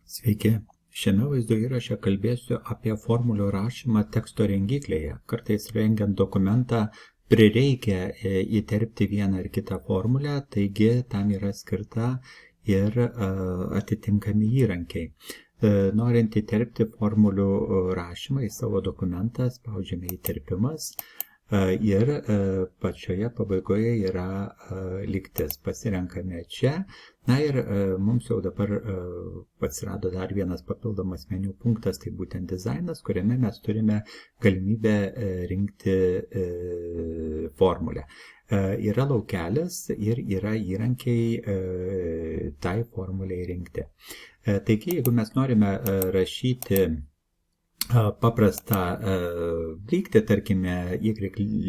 Sveiki. Šiame vaizdo įraše kalbėsiu apie formulių rašymą teksto rengiklėje. Kartais rengiant dokumentą prireikia įterpti vieną ar kitą formulę, taigi tam yra skirta ir atitinkami įrankiai. Norint įterpti formulių rašymą į savo dokumentą, spaudžiame įterpimas ir pačioje pabaigoje yra lygtis. Pasirenkame čia. Na ir mums jau dabar atsirado dar vienas papildomas meniu punktas, tai būtent dizainas, kuriame mes turime galimybę rinkti formulę. Yra laukelis ir yra įrankiai tai formuliai rinkti. Taigi, jeigu mes norime rašyti paprastą lygtį, tarkime, y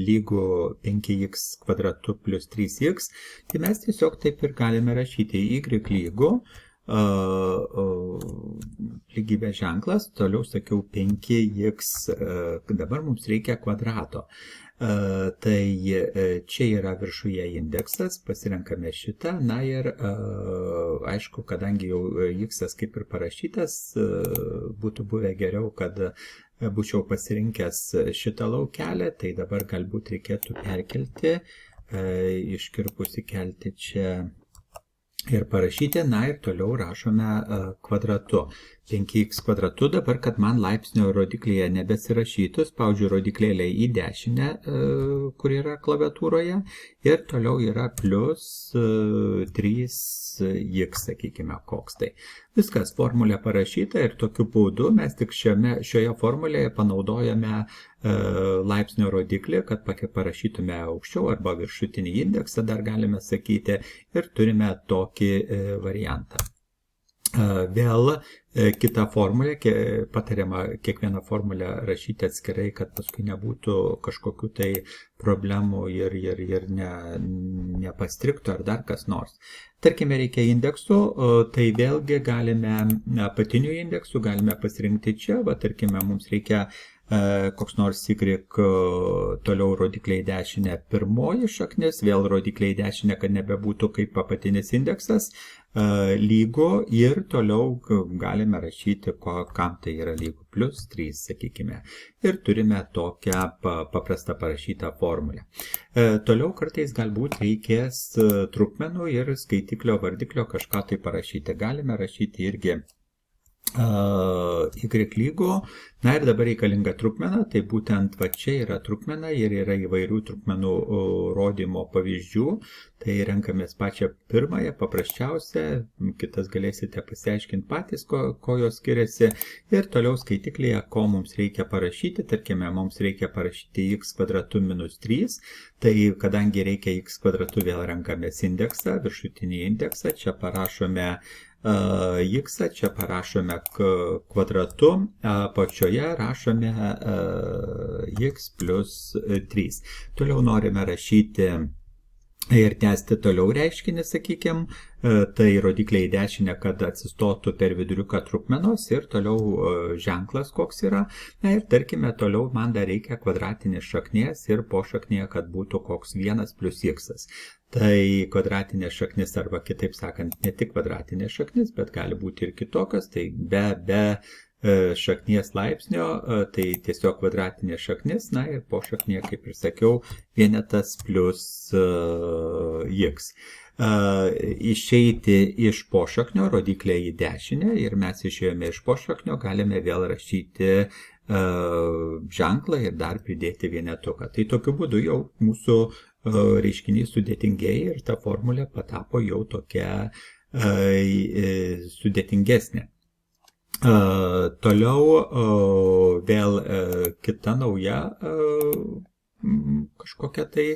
lygu 5x kvadratu plus 3x, tai mes tiesiog taip ir galime rašyti y lygu lygybės ženklas, toliau sakiau 5x, dabar mums reikia kvadrato. Tai čia yra viršuje indeksas, pasirenkame šitą, na ir aišku, kadangi jau x kaip ir parašytas, būtų buvę geriau, kad būčiau pasirinkęs šitą laukelį, tai dabar galbūt reikėtų perkelti, iškirpus įkelti čia ir parašyti, na ir toliau rašome kvadratu. 5x kvadratu, dabar, kad man laipsnio rodiklyje nebesirašytų, spaudžiu rodiklėlę į dešinę, kur yra klaviatūroje, ir toliau yra plus 3x, sakykime, koks tai. Viskas, formulė parašyta ir tokiu būdu mes tik šioje formulėje panaudojame laipsnio rodiklį, kad parašytume aukščiau arba viršutinį indeksą, dar galime sakyti, ir turime tokį variantą. Vėl kita formulė, patariama kiekvieną formulę rašyti atskirai, kad paskui nebūtų kažkokių tai problemų ir nepastriktų ar dar kas nors. Tarkime, reikia indeksų, tai vėlgi galime apatinių indeksų, galime pasirinkti čia, va, tarkime, mums reikia koks nors y, toliau rodikliai dešinė pirmoji šaknis, vėl rodikliai dešinė, kad nebebūtų kaip apatinis indeksas, lygu ir toliau galime rašyti, kam tai yra lygu, plus 3, sakykime. Ir turime tokią paprastą parašytą formulę. Toliau kartais galbūt reikės trupmenų ir skaitiklio vardiklio kažką tai parašyti. Galime rašyti irgi y lygu, na ir dabar reikalinga trupmena, tai būtent va čia yra trupmena ir yra įvairių trupmenų rodymo pavyzdžių, tai renkamės pačią pirmąją, paprasčiausią, kitas galėsite pasiaiškinti patys, ko jos skiriasi, ir toliau skaitiklėje, ko mums reikia parašyti, tarkime, mums reikia parašyti x kvadratu minus 3, tai kadangi reikia x kvadratu, vėl renkamės indeksą, viršutinį indeksą, čia parašome x, čia parašome kvadratu, pačioje rašome x plus 3. Toliau norime rašyti ir tęsti toliau reiškinį, sakykime, tai rodikliai dešinė, kad atsistotų per viduriuką trupmenos ir toliau ženklas koks yra. Na ir tarkime, toliau man dar reikia kvadratinės šaknies ir po šaknėje, kad būtų koks 1 plus x. Tai kvadratinė šaknis arba kitaip sakant, ne tik kvadratinė šaknis, bet gali būti ir kitokios, tai be šaknies laipsnio, tai tiesiog kvadratinė šaknis, na ir po šaknėje, kaip ir sakiau, vienetas plus x. Išeiti iš pošaknio, rodiklė į dešinę, ir mes išėjome iš pošaknio, galime vėl rašyti ženklą ir dar pridėti vienetuką. Tai tokiu būdu jau mūsų reiškinys sudėtingėja ir ta formulė patapo jau tokia sudėtingesnė. Toliau vėl kita nauja kažkokia tai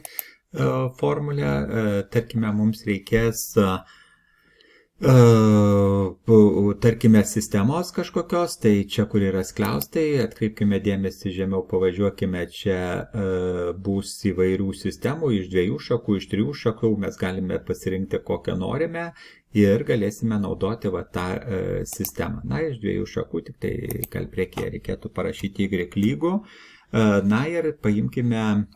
formulė, tarkime, mums reikės tarkime sistemos kažkokios, tai čia, kur yra skliaustai, atkreipkime dėmesį žemiau, pavažiuokime, čia bus įvairių sistemų, iš 2 šakų, iš 3 šakų, mes galime pasirinkti kokią norime ir galėsime naudoti va tą sistemą. Na, iš 2 šakų, tik tai gal priekyje reikėtų parašyti y lygu, na ir paimkime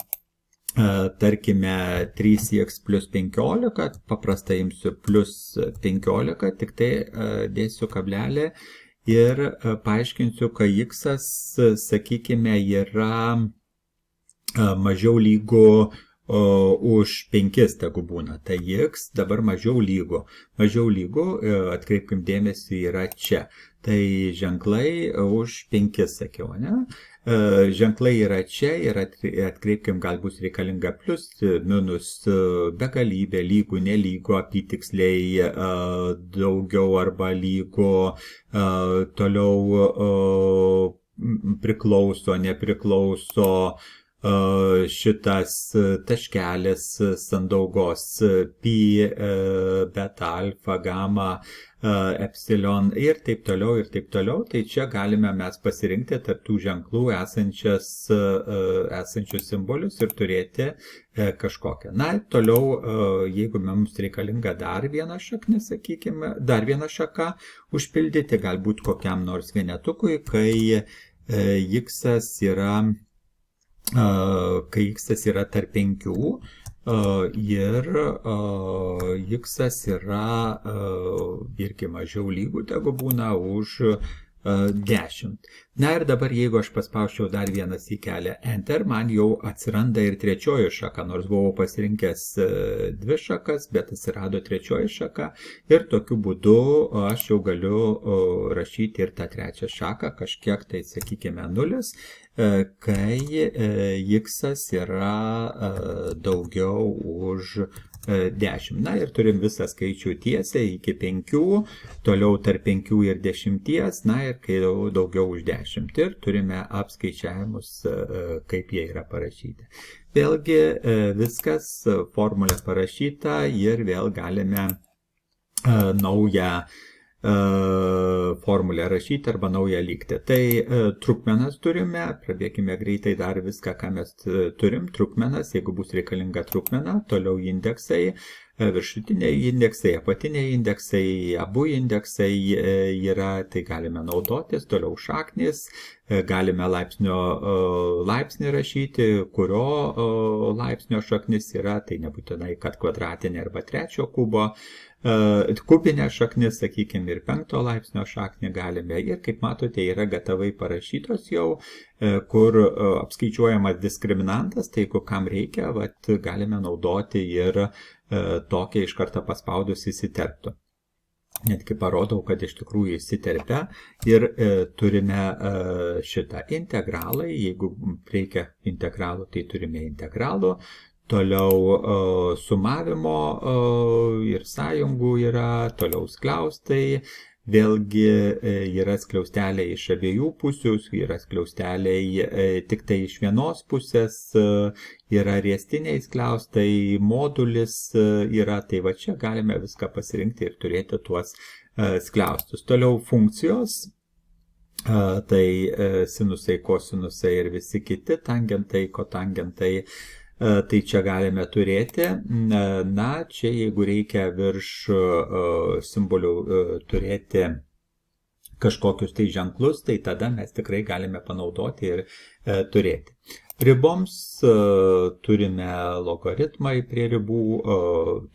tarkime 3x plus 15, paprastai imsiu plus 15, tik tai dėsiu kablelį ir paaiškinsiu, kad x, sakykime, yra mažiau lygu už 5 tegu būna. Tai x dabar mažiau lygu, atkreipkim dėmesį, yra čia. Tai ženklai už 5 sakiau, ne? Ženklai yra čia ir atkreipkim, gal bus reikalinga plus, minus, begalybė, lygų, nelygų, apytiksliai, daugiau arba lygu, toliau priklauso, nepriklauso, šitas taškelis sandaugos pi, beta, alfa, gamma, epsilon ir taip toliau, ir taip toliau. Tai čia galime mes pasirinkti tarp tų ženklų esančius simbolius ir turėti kažkokią. Na, toliau, jeigu mums reikalinga dar viena šaknis, sakykime, dar viena šaka užpildyti, galbūt kokiam nors vienetukui, kai x yra tarp 5 ir x yra irgi mažiau lygų, tegu būna už 10. Na ir dabar, jeigu aš paspausčiau dar vieną sykelę Enter, man jau atsiranda ir trečioji šaka, nors buvau pasirinkęs 2 šakas, bet atsirado trečioji šaka ir tokiu būdu aš jau galiu rašyti ir tą trečią šaką, kažkiek tai, sakykime, 0, kai x yra daugiau už 10. Na ir turim visą skaičių tiesiai iki 5, toliau tarp 5 ir 10, na ir kai daugiau už 10. Ir turime apskaičiavimus, kaip jie yra parašyti. Vėlgi viskas, formulė parašyta ir vėl galime naują formulę rašyti arba naują lygtį. Tai trupmenas turime, pradėkime greitai dar viską, ką mes turim. Trupmenas, jeigu bus reikalinga trupmena, toliau indeksai, viršutiniai indeksai, apatiniai indeksai, abu indeksai yra, tai galime naudotis, toliau šaknis, galime laipsnį rašyti, kurio laipsnio šaknis yra, tai nebūtinai, kad kvadratinė arba 3 kubo, kubinė šaknis, sakykime, ir 5 laipsnio šaknį galime. Ir kaip matote, yra gatavai parašytos jau, kur apskaičiuojamas diskriminantas, tai jeigu kam reikia, galime naudoti ir tokią iš karto paspaudus įsiterptų. Netgi parodau, kad iš tikrųjų įsiterpia ir turime šitą integralai. Jeigu reikia integralų, tai turime integralų. Toliau sumavimo ir sąjungų yra, toliau skliaustai, vėlgi yra skliausteliai iš abiejų pusių, yra skliausteliai tik tai iš vienos pusės, yra riestiniai skliaustai, modulis yra, tai va čia galime viską pasirinkti ir turėti tuos skliaustus. Toliau funkcijos, tai sinusai, kosinusai ir visi kiti, tangentai, kotangentai. Tai čia galime turėti. Na, čia jeigu reikia virš simbolių turėti kažkokius tai ženklus, tai tada mes tikrai galime panaudoti ir turėti. Riboms turime logaritmai prie ribų,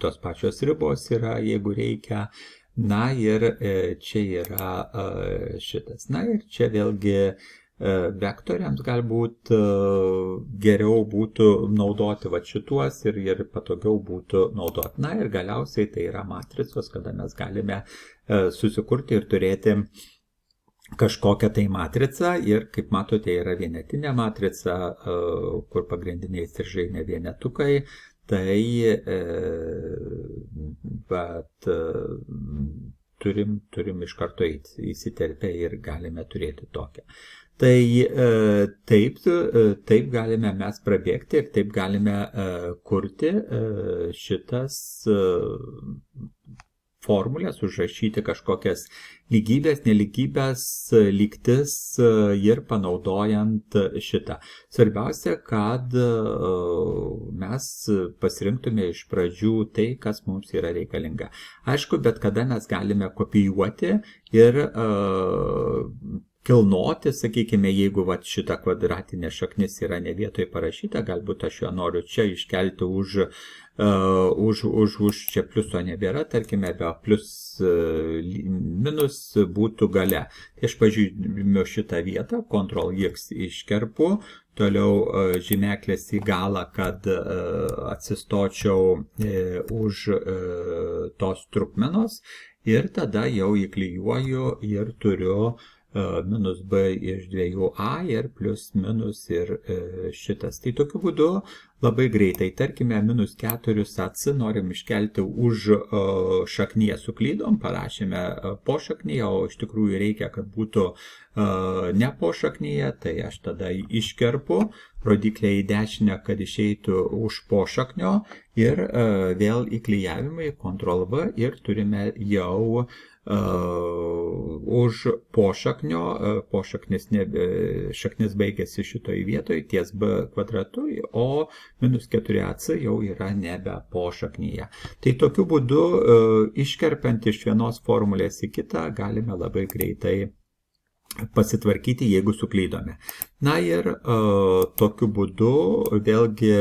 tos pačios ribos yra, jeigu reikia. Na ir čia yra šitas. Na ir čia vėlgi vektoriams galbūt geriau būtų naudoti šituos ir patogiau būtų naudoti. Na ir galiausiai tai yra matricos, kada mes galime susikurti ir turėti kažkokią tai matricą ir, kaip matote, yra vienetinė matrica, kur pagrindiniai stržai ne vienetukai. Tai turim iš karto įsiterpę ir galime turėti tokią. Tai taip galime mes prabėgti ir taip galime kurti šitas formulės, užrašyti kažkokias lygybės, nelygybės, lygtis ir panaudojant šitą. Svarbiausia, kad mes pasirinktume iš pradžių tai, kas mums yra reikalinga. Aišku, bet kada mes galime kopijuoti ir kilnoti, sakykime, jeigu vat, šita kvadratinė šaknis yra ne vietoj parašyta, galbūt aš jo noriu čia iškelti už čia pliuso nebėra, tarkime, be plius minus būtų gale. Tai aš pažymiu šitą vietą, Ctrl+X iškerpu, toliau žymeklės į galą, kad atsistočiau už tos trupmenos ir tada jau įklijuoju ir turiu minus b iš 2a ir plius minus ir šitas. Tai tokiu būdu labai greitai, tarkime, minus 4ac norim iškelti už šaknyje, suklydom, parašėme po šaknyje, o iš tikrųjų reikia, kad būtų ne po šaknyje, tai aš tada iškerpu rodiklę į dešinę, kad išeitų už po šaknio ir vėl įklijavimai, Ctrl+V ir turime jau už pošaknio, šaknis baigėsi šitoj vietoj ties b kvadratu, o minus 4ac jau yra nebe pošaknyje. Tai tokiu būdu, iškerpant iš vienos formulės į kitą, galime labai greitai pasitvarkyti, jeigu suklydome. Na ir tokiu būdu vėlgi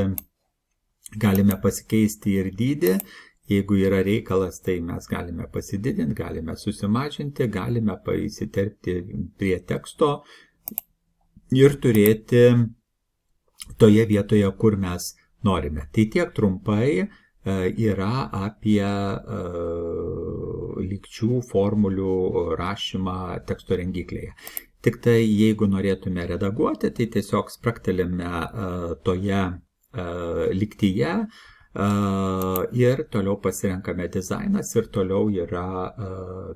galime pasikeisti ir dydį. Jeigu yra reikalas, tai mes galime pasididinti, galime susimažinti, galime įsiterpti prie teksto ir turėti toje vietoje, kur mes norime. Tai tiek trumpai yra apie lygčių formulių rašymą teksto rengiklėje. Tik tai jeigu norėtume redaguoti, tai tiesiog spraktelime toje lygtyje, ir toliau pasirenkame dizainas ir toliau yra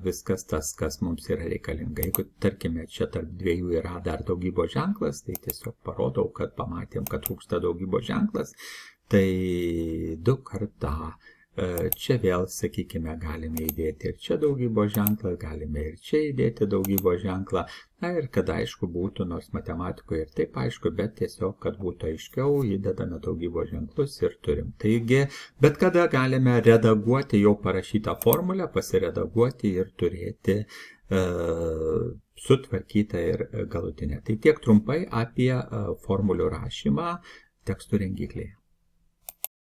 viskas tas, kas mums yra reikalinga. Jeigu, tarkime, čia tarp dviejų yra dar daugybos ženklas, tai tiesiog parodau, kad pamatėm, kad trūksta daugybos ženklas, tai du kartą. Čia vėl, sakykime, galime įdėti ir čia daugybos ženklą, galime ir čia įdėti daugybos ženklą. Na ir kad aišku būtų, nors matematikoje ir taip aišku, bet tiesiog, kad būtų aiškiau, įdedame daugybos ženklus ir turim. Taigi, bet kada galime redaguoti jau parašytą formulę, pasiredaguoti ir turėti sutvarkytą ir galutinę. Tai tiek trumpai apie formulių rašymą tekstų rengiklėje.